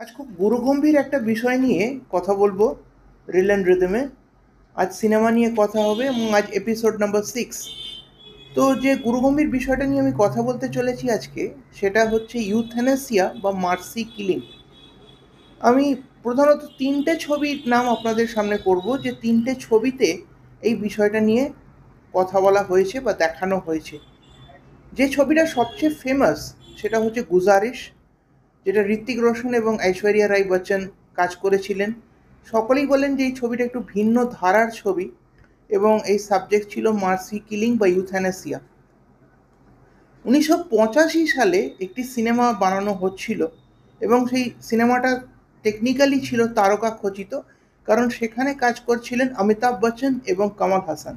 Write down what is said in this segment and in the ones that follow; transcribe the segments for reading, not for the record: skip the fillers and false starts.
আজ খুব গুরুগম্ভীর একটা বিষয় নিয়ে কথা বলবো রিল অ্যান্ড রিদমে। আজ সিনেমা নিয়ে কথা হবে এবং আজ এপিসোড নাম্বার 6। তো যে গুরুগম্ভীর বিষয়টা নিয়ে আমি কথা বলতে চলেছি আজকে, সেটা হচ্ছে ইউথ্যানেসিয়া বা মার্সি কিলিং। আমি প্রধানত তিনটে ছবির নাম আপনাদের সামনে করব, যে তিনটে ছবিতে এই বিষয়টা নিয়ে কথা বলা হয়েছে বা দেখানো হয়েছে। যে ছবিটা সবচেয়ে ফেমাস সেটা হচ্ছে গুজারিশ, যেটা ঋত্বিক রোশন এবং ঐশ্বরিয়া রাই বচ্চন কাজ করেছিলেন। সকলেই বলেন যে এই ছবিটা একটু ভিন্ন ধারার ছবি এবং এই সাবজেক্ট ছিল মার্সি কিলিং বা ইউথ্যানেসিয়া। 1985 সালে একটি সিনেমা বানানো হচ্ছিল এবং সেই সিনেমাটা টেকনিক্যালি ছিল তারকা খচিত, কারণ সেখানে কাজ করছিলেন অমিতাভ বচ্চন এবং কামাল হাসান।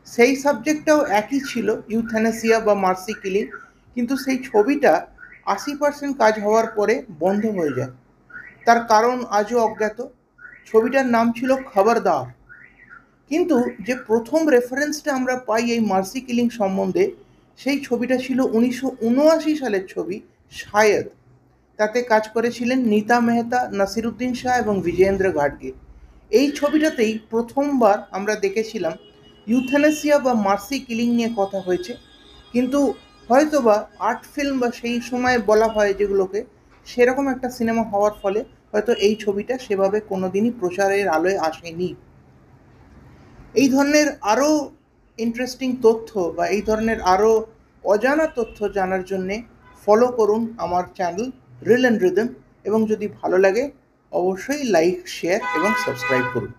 সেই সাবজেক্টটাও একই ছিল, ইউথ্যানেসিয়া বা মার্সি কিলিং, কিন্তু সেই ছবিটা 80% কাজ হওয়ার পরে বন্ধ হয়ে যায়। তার কারণ আজও অজ্ঞাত। ছবিটার নাম ছিল খবরদার। কিন্তু যে প্রথম রেফারেন্সটা আমরা পাই এই মার্সি কিলিং সম্বন্ধে, সেই ছবিটা ছিল 1979 সালের ছবি শায়দ। তাতে কাজ করেছিলেন নীতা মেহতা, নাসিরুদ্দিন শাহ এবং বিজয়েন্দ্র ঘাটগে। এই ছবিটাতেই প্রথমবার আমরা দেখেছিলাম ইউথ্যানেসিয়া বা মার্সি কিলিং নিয়ে কথা হয়েছে। কিন্তু হয়তোবা আর্ট ফিল্ম বা সেই সময় বলা হয় যেগুলোকে, সেরকম একটা সিনেমা হওয়ার ফলে হয়তো এই ছবিটা সেভাবে কোনোদিনই প্রচারের আলোয় আসেনি। এই ধরনের আরও ইন্টারেস্টিং তথ্য বা এই ধরনের আরও অজানা তথ্য জানার জন্যে ফলো করুন আমার চ্যানেল রিল অ্যান্ড রিদম, এবং যদি ভালো লাগে অবশ্যই লাইক, শেয়ার এবং সাবস্ক্রাইব করুন।